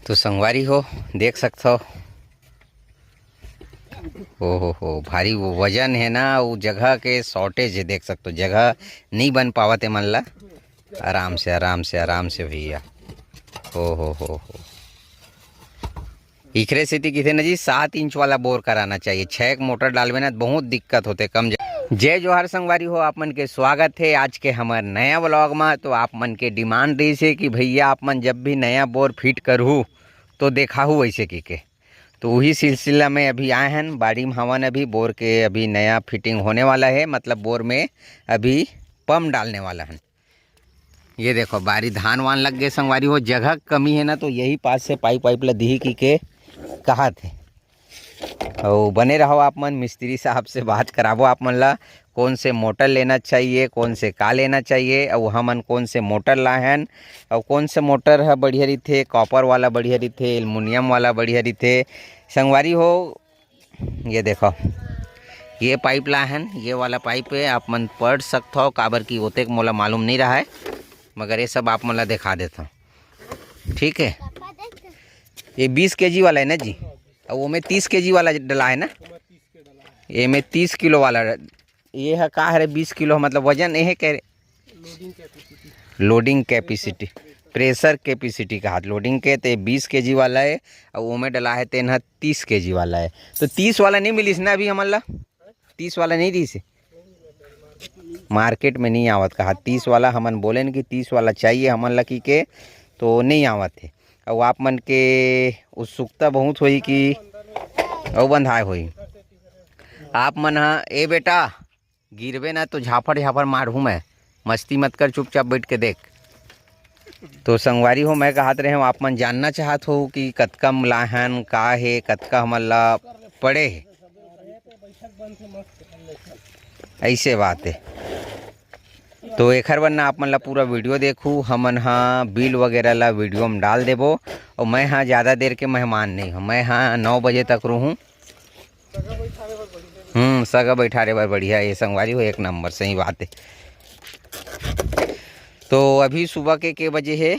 तो संगवारी हो देख सकते हो। हो भारी वो वजन है ना, वो जगह के शॉर्टेज है, देख सकते हो जगह नहीं बन पावत है मन ला। आराम से आराम से आराम से भैया। हो इखरे सेती किथे ना जी 7 इंच वाला बोर कराना चाहिए। 6 मोटर डालवे ना बहुत दिक्कत होते कम। जय जोहार संगवारी हो, आप मन के स्वागत है आज के हमार नया व्लॉग में। तो आप मन के डिमांड रही है कि भैया आप मन जब भी नया बोर फिट करूँ तो देखाहू वैसे के तो वही सिलसिला में अभी आए हैं। बाड़ी में हवन अभी बोर के अभी नया फिटिंग होने वाला है, मतलब बोर में अभी पंप डालने वाला है। ये देखो बारी धान वान लग गए संगवारी हो। जगह कमी है ना, तो यही पास से पाइप वाइप ला दी की के कहा थे। और बने रहो आप मन, मिस्त्री साहब से बात कराबो आप मन ला कौन से मोटर लेना चाहिए, कौन से का लेना चाहिए, और हमन कौन से मोटर लाहन, और कौन से मोटर है बढ़िया रही, कॉपर वाला बढ़िया रही, एल्युमिनियम वाला बढ़िया रही संगवारी हो। ये देखो ये पाइप लाहन, ये वाला पाइप है, आप मन पढ़ सकते हो काबर की होते मोला मालूम नहीं रहा है, मगर ये सब आप मन ला दिखा देता हूँ। ठीक है, ये 20 kg वाला है ना जी, और वो में 30 kg वाला डला है ना, ये में 30 किलो वाला। ये है का है 20 किलो, मतलब वजन ये कह लोडिंग कैपेसिटी प्रेशर कैपेसिटी का हाथ लोडिंग के तो 20 kg वाला है, और वो में डला है तेन 30 kg वाला है। तो 30 वाला नहीं मिलीस ना अभी हमन ला, 30 वाला नहीं दी से मार्केट में नहीं आवत कहा। 30 वाला हमन बोले न कि 30 वाला चाहिए हमन ला की के, तो नहीं आवत है। और आप मन के उत्सुकता बहुत हुई कि और बंधाए हुई आप मन हाँ। ए बेटा गिरबे ना तो झाफड़ झाफड़ मारूँ मैं, मस्ती मत कर, चुपचाप बैठ के देख। तो संगवारी हो मैं कहत रहे हूँ आप मन जानना चाहत हो कि कतका लाहन का है, कतका हमन ला पड़े है, ऐसे बात है। तो एखर बर ना आप मन ला पूरा वीडियो देखूँ, हमन हाँ बिल वगैरह ला वीडियो में डाल देबो। और मैं हाँ ज़्यादा देर के मेहमान नहीं हूँ, मैं हाँ 9 बजे तक रहूँ। सगा बैठारे बर बढ़िया ये संगवारी हो, एक नंबर, सही बात है। तो अभी सुबह के बजे है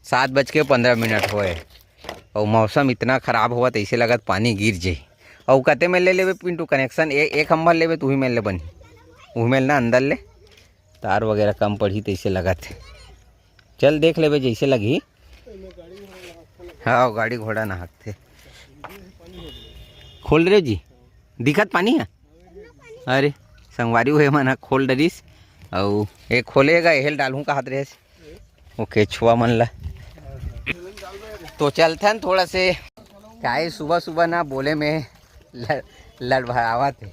7:15 होए, और मौसम इतना ख़राब हुआ तो ऐसे लगत पानी गिर जाए। और कते में ले लेवे पिंटू कनेक्शन, एक खम्भा लेवे तो वही मेल ले बनी, वही मेल ना अंदर ले तार वगैरह कम पड़ी तो ऐसे लगत है। चल देख लेवे जैसे लगी। हाँ गाड़ी घोड़ा ना थे। खोल रहे जी, दिखत पानी है। अरे संगवारी हुए मन खोल डरिस, और एक खोलेगा हेल डालूँ का हाथ रहे वो केछुआ मन ला। तो चलते हैं थोड़ा से, क्या सुबह सुबह ना बोले में लड़भड़ावा थे।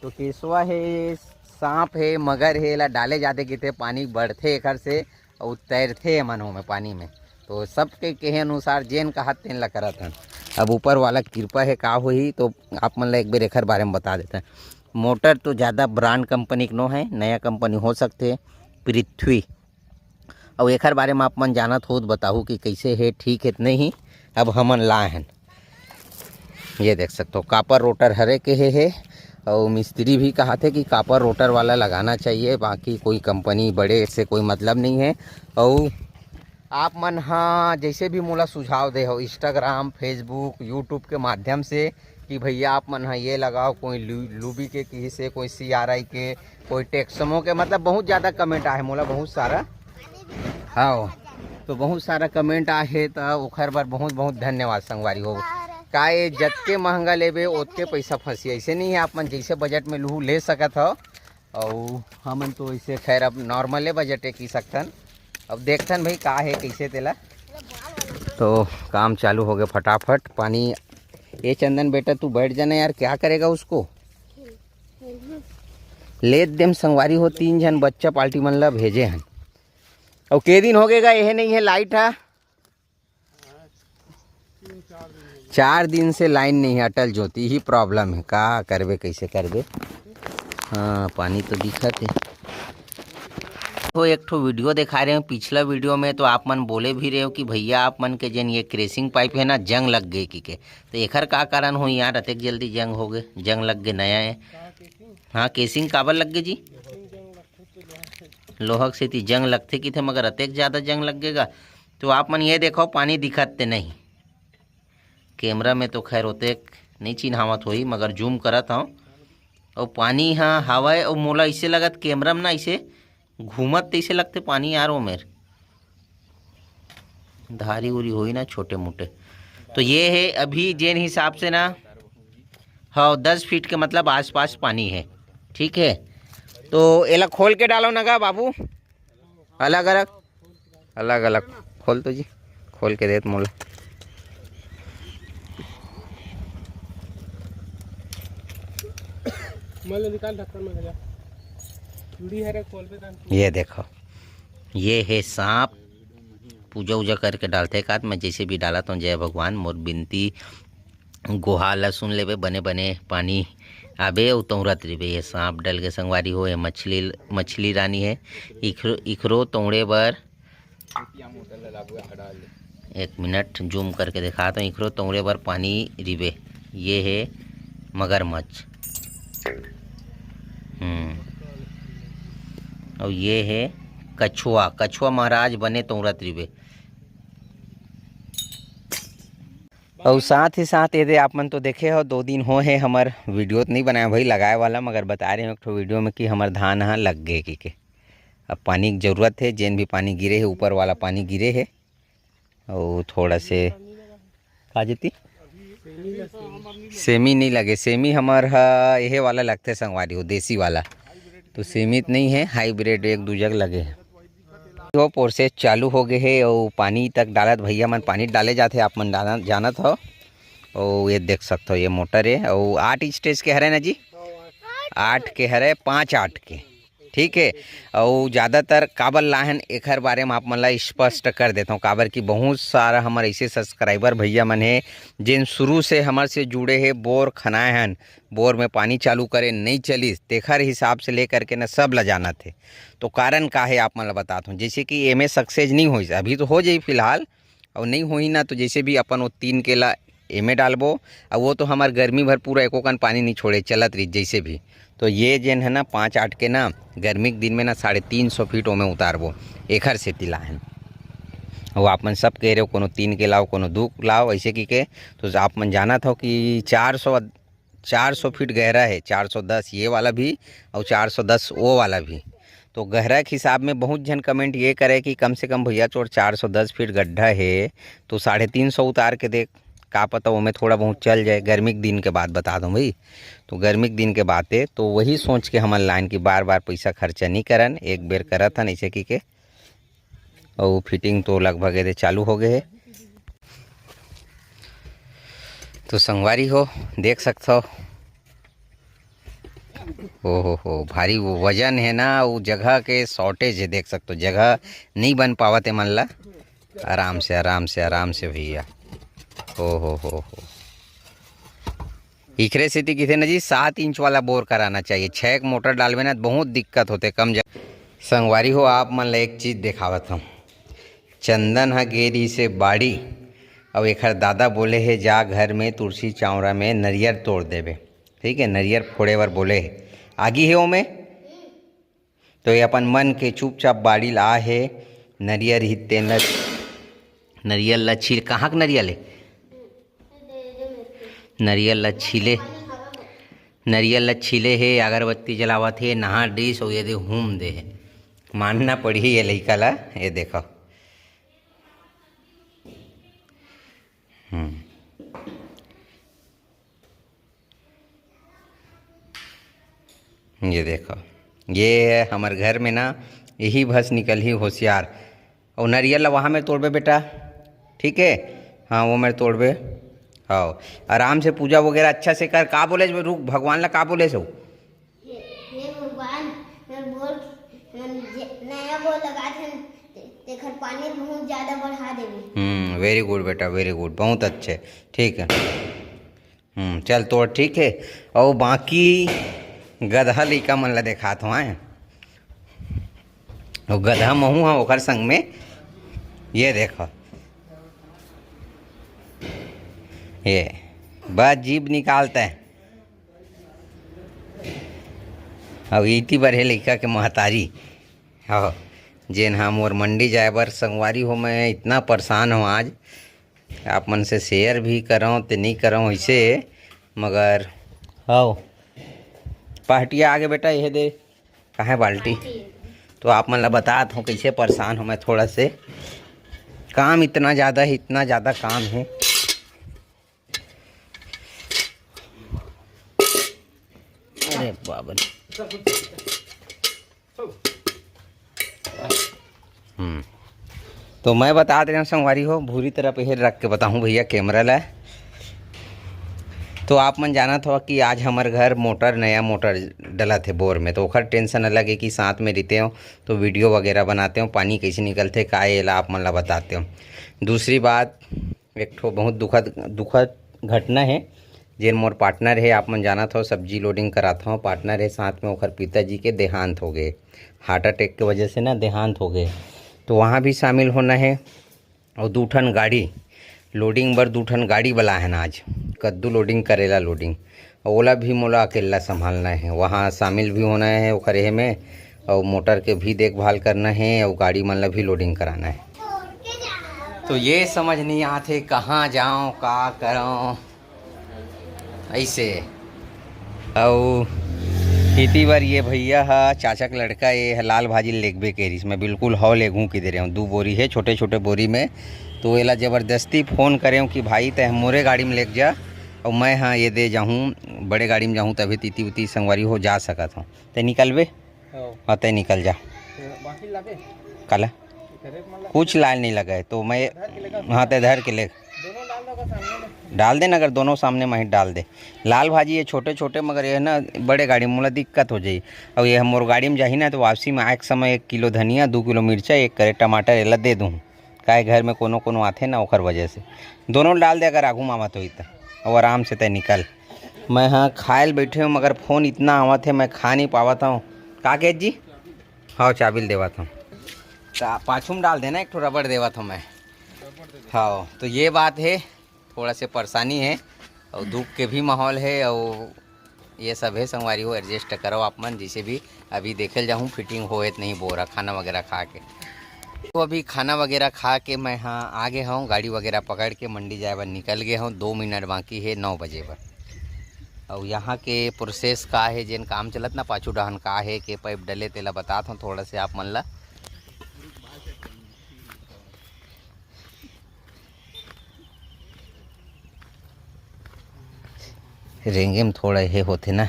तो केसुआ है, सांप है, मगर है, ला डाले जाते कितने पानी बढ़ते एक से और तैरते मनों में पानी में। तो सबके कहे अनुसार जेन कहा तेन ला करत हन। अब ऊपर वाला कृपा है का हुई, तो आप मन ला एक बार एखर बारे में बता देते हैं। मोटर तो ज़्यादा ब्रांड कंपनी नो है, नया कंपनी हो सकते पृथ्वी। और एखर बारे में आप मन जानत हो तो बताऊँ कि कैसे है, ठीक है नहीं। अब हमन लाए हैं, ये देख सकते हो कापर रोटर हरे के है। और मिस्त्री भी कहा थे कि कापर रोटर वाला लगाना चाहिए, बाकी कोई कंपनी बड़े से कोई मतलब नहीं है। और आप मन हाँ जैसे भी मोला सुझाव दे हो इंस्टाग्राम, फेसबुक, यूट्यूब के माध्यम से कि भैया आप मन हाँ ये लगाओ, कोई लूबी के किसी से, कोई CRI के, कोई टेक्समो के, मतलब बहुत ज़्यादा कमेंट आए मोला, बहुत सारा। हाँ तो बहुत सारा कमेंट आए, तो ओखर बर बहुत बहुत धन्यवाद संगवारी हो। का ये जतके महंगा लेबे ओतके पैसा फंसी, ऐसे नहीं है। आप मन जैसे बजट में लूँ ले सकत हो, और हमन तो ऐसे खैर अब नॉर्मले बजट की सकथन। अब देखथन भाई का है कैसे तेला। तो काम चालू हो गया फटाफट। पानी ये चंदन बेटा तू बैठ जाना यार, क्या करेगा उसको ले देम संगवारी हो। 3 जन बच्चा पार्टी मन ला भेजे हैं, और के दिन हो गएगा यह नहीं है लाइट है, 4 दिन से लाइन नहीं है, अटल ज्योति ही प्रॉब्लम है। का करबे कैसे करबे। हाँ पानी तो दिखत है। तो एक ठो वीडियो दिखा रहे हो पिछला वीडियो में, तो आप मन बोले भी रहे हो कि भैया आप मन के जन ये क्रेसिंग पाइप है ना जंग लग गए की के, तो एखर का कारण हो यार, अतेक जल्दी जंग हो गए, जंग लग गए नया है। हाँ केसिंग काबर लग गए जी, लोहा से जंग लगते कि थे, मगर अतेक ज़्यादा जंग लगेगा तो आप मन ये देखो पानी दिखत नहीं, कैमरा में तो खैर होते नहीं चिन्हावत होई, मगर जूम करत हूँ और पानी हाँ हवा और मोला ऐसे लगत कैमरा में ना ऐसे घूमत ऐसे लगते पानी यार वो मेरे धारी उरी होई ना छोटे मोटे। तो ये है अभी जेन हिसाब से ना, हाँ 10 फीट के मतलब आसपास पानी है। ठीक है, तो एला खोल के डालो ना गा बाबू, अलग अलग अलग अलग खोल तो जी, खोल के देत मोला। ये देखो ये है सांप, पूजा वूजा करके डालते एक आध, मैं जैसे भी डाला तो जय भगवान मोर बिनती गुहाल सुन लेबे, बने बने पानी आबे और तोड़त रहे। ये सांप डल के संगवारी हो, ये मछली रानी है। इखरो तोड़े बर 1 मिनट जूम करके दिखाता हूँ। इखरो तोड़े बर पानी रिबे। ये है मगरमच्छ, और ये है कछुआ, कछुआ महाराज बने तोड़त रिबे। और साथ ही साथ ये आप मन तो देखे हो 2 दिन हो है हमार वीडियो तो नहीं बनाया भाई लगाए वाला, मगर बता रहे हो एक वीडियो में कि हमार धान यहाँ लग गए कि अब पानी की ज़रूरत है। जेन भी पानी गिरे है ऊपर वाला पानी गिरे है, और थोड़ा से का जीती सेमी नहीं लगे। सेमी हमार यही वाला लगते संगवारी हो, देसी वाला तो सीमित नहीं है, हाइब्रिड 1-2 जग लगे हैं। वो प्रोसेस चालू हो गए है और पानी तक डालत भैया मन पानी डाले जाते आप मन जानत हो। और ये देख सकते हो ये मोटर है और 8 स्टेज के हरे ना जी, 8 के हरे 5-8 के। ठीक है, और ज़्यादातर काबर लाहन एक बारे में आप मन ला स्पष्ट कर देता हूँ। काबर की बहुत सारा हमारे ऐसे सब्सक्राइबर भैया मन है जिन शुरू से हमारे से जुड़े हैं, बोर खनाए हन, बोर में पानी चालू करे नहीं चलिस, तेखर हिसाब से लेकर के ना सब ला जाना थे। तो कारण का है आप मन ला बताता हूँ। जैसे कि एम सक्सेस नहीं हो, अभी तो हो जाए फिलहाल, और नहीं हो ही ना तो जैसे भी अपन वो 3 केला एमे डालबो, और वो तो हमार गर्मी भर पूरा एको कन पानी नहीं छोड़े चलत रही जैसे भी। तो ये जेन है ना 5-8 के ना गर्मी के दिन में ना 350 फीट में उतारबो, एखर से तिला है। वो आप मन सब कह रहे हो कोनो 3 के लाओ कोनो 2 लाओ ऐसे की के, तो आप मन जाना था कि 400 फीट गहरा है, 410 ये वाला भी और 410 वो वाला भी। तो गहरा के हिसाब में बहुत जन कमेंट ये करे कि कम से कम भैया चोर 410 फीट गड्ढा है तो 350 उतार के देख, का पता वो में थोड़ा बहुत चल जाए। गर्मी के दिन के बाद बता दूं भाई, तो गर्मी के दिन के बाद है, तो वही सोच के हमारे लाइन की बार बार पैसा खर्चा नहीं करन, एक बेर करा था ऐसे की के। और फिटिंग तो लगभग ये चालू हो गए है। तो संगवारी हो देख सकते हो, हो भारी वो वजन है ना, वो जगह के शॉर्टेज है, देख सकते हो जगह नहीं बन पावत है मन ला। आराम से आराम से आराम से भैया हो इखरे स्थिति किथे ना जी 7 इंच वाला बोर कराना चाहिए। 6 मोटर डालवे ना बहुत दिक्कत होते कम जगह। संगवारी हो आप मन ला एक चीज़ दिखावत हूँ, चंदन हा गेरी से बाड़ी, और एक दादा बोले है जा घर में तुलसी चावड़ा में नरियर तोड़ देवे। ठीक है, नरियर फोड़े बर बोले है, आगी है वो में। तो ये अपन मन के चुपचाप बाड़ी ला है, नरियर ही तेन नरियल ला छील, कहाँ के नरियल है, नरियल ला छीले, नरियल ला छीले है, अगरबत्ती जलावत है, नहा डिस और ये दे हुम दे है। मानना पड़ी ये लड़का ला, ये देखो ये देखो, ये हमारे घर में ना यही भस निकल ही होशियार। और नारियल वहाँ में तोड़बे बेटा, ठीक है, हाँ वो मैं तोड़बे। हाँ आराम से पूजा वगैरह अच्छा से कर। का बोले रुक भगवान ला का बोले सो, भगवान नया बोल लगा तेखर पानी बहुत ज़्यादा बढ़ा देवे। वेरी गुड बेटा, वेरी गुड, बहुत अच्छे, ठीक है। चल तोड़, ठीक है। और बाकी गधा लइका मन ला देखात हूँ आए, और गधा महू हाँ ओकर संग में। ये देखो ये बस जीभ निकालता है, अब इटी बर है लइका के महतारी। हाँ जेन हम और मंडी जाए बर संगवारी हो। मैं इतना परेशान हूँ आज, आप मन से शेयर भी करूँ तो नहीं करूँ ऐसे, मगर आओ पार्टिया आगे बेटा यह दे कहाँ है बाल्टी। तो आप मन ला बतात हूँ कैसे परेशान हूँ मैं थोड़ा से, काम इतना ज़्यादा है, इतना ज़्यादा काम है। अरे बाबा तो मैं बता दे रहा हूँ संगवारी हो, भूरी तरह पे रख के बताऊँ भैया कैमरा ला। तो आप मन जाना था कि आज हमारे घर मोटर नया मोटर डला थे बोर में, तो ओखर टेंशन अलग है कि साथ में रहते हो तो वीडियो वगैरह बनाते हो, पानी कैसे निकलते का एला आप मन ला बताते हो। दूसरी बात एक ठो बहुत दुखद घटना है, जेन मोर पार्टनर है आप मन जाना था सब्जी लोडिंग कराता हूँ, पार्टनर है साथ में ओखर पिताजी के देहांत हो गए, हार्ट अटैक की वजह से ना देहांत हो गए। तो वहाँ भी शामिल होना है। और 2 ठन गाड़ी लोडिंग बर 2 ठन गाड़ी वाला है ना, आज कद्दू लोडिंग करेला लोडिंग, ओला भी मोला अकेला संभालना है, वहाँ शामिल भी होना है ओखरे में, और मोटर के भी देखभाल करना है और गाड़ी मन ला भी लोडिंग कराना है। तो ये समझ नहीं आते कहाँ जाऊँ का करूँ ऐसे। और खेती बार ये भैया हा चाचा का लड़का ये लाल भाजी लेगबे केरिस, मैं बिल्कुल हौ लेगूँ कि दे रहा हूँ। 2 बोरी है छोटे छोटे बोरी में, तो एला ज़बरदस्ती फ़ोन करे कि भाई तय मोरे गाड़ी में लेके जा, और मैं हाँ ये दे जाऊँ बड़े गाड़ी में जाऊँ तभी तीती उती संगवारी हो जा सकता हूँ। तय निकलबे? हाँ तय निकल जा। काला कुछ लाल नहीं लगा है तो मैं हाँ तय धर के ले डाल दे ना, अगर दोनों सामने में ही डाल दे। लाल भाजी ये छोटे छोटे, मगर ये ना बड़े गाड़ी में मोला दिक्कत हो जाई। और ये मोर गाड़ी में जाही ना तो वापसी में आए समय 1 किलो धनिया, 2 किलो मिर्चा, 1 करे टमाटर एला दे दूँ, काहे घर में कोनो आथे ना ओखर वजह से दोनों डाल दे अगर आगू मामत होई तो, और आराम से तय निकल। मैं हाँ खायल बैठे हूँ मगर फ़ोन इतना आवत है मैं खा नहीं पावत हूँ। का गेज जी हाँ चाबिल देवत हूँ, पाछू में डाल देना, एक ठो रबड़ देवत हूँ मैं। हाँ तो ये बात है, थोड़ा से परेशानी है और दुख के भी माहौल है, और ये सब है संगवारी हो, एडजस्ट करो आप मन जिसे भी। अभी देखे जाऊँ फिटिंग होए नहीं बोरा खाना वगैरह खा के, तो अभी खाना वगैरह खा के मैं हाँ आ गया हूँ, गाड़ी वगैरह पकड़ के मंडी जाए बर निकल गया हूँ। 2 मिनट बाकी है 9 बजे पर। और यहाँ के प्रोसेस का है जेन काम चलत ना पाछू डहन का है के पाइप डले तेला बताता हूँ थोड़ा से आप मन ला। रेंगे में थोड़ा ये होते ना,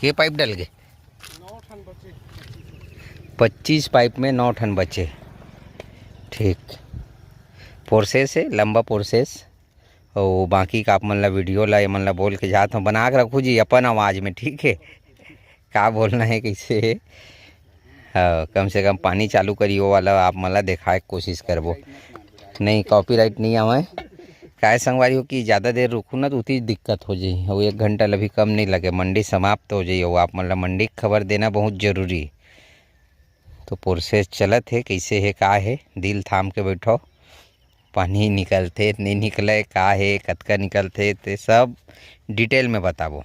के पाइप डल गए 25 पाइप में 9 ठन बचे। ठीक प्रोसेस है, लंबा प्रोसेस। और बाकी का आप मन ला वीडियो ला ये मन ला बोल के जाता हूँ, बना के रखूँ जी अपन आवाज़ में, ठीक है का बोलना है कैसे है। हाँ कम से कम पानी चालू करियो वाला आप मन ला दिखाए कोशिश करबो, नहीं कॉपीराइट नहीं आवे। काय संगवारी हो कि ज़्यादा देर रुकू ना तो उतनी दिक्कत हो जाए, और 1 घंटा भी कम नहीं लगे, मंडी समाप्त हो जाइए। वो आप मतलब मंडी की खबर देना बहुत ज़रूरी। तो प्रोसेस चलत है कैसे है का है, दिल थाम के बैठो। पानी निकलते नहीं निकले का है, कतका निकलते ते सब डिटेल में बताबो।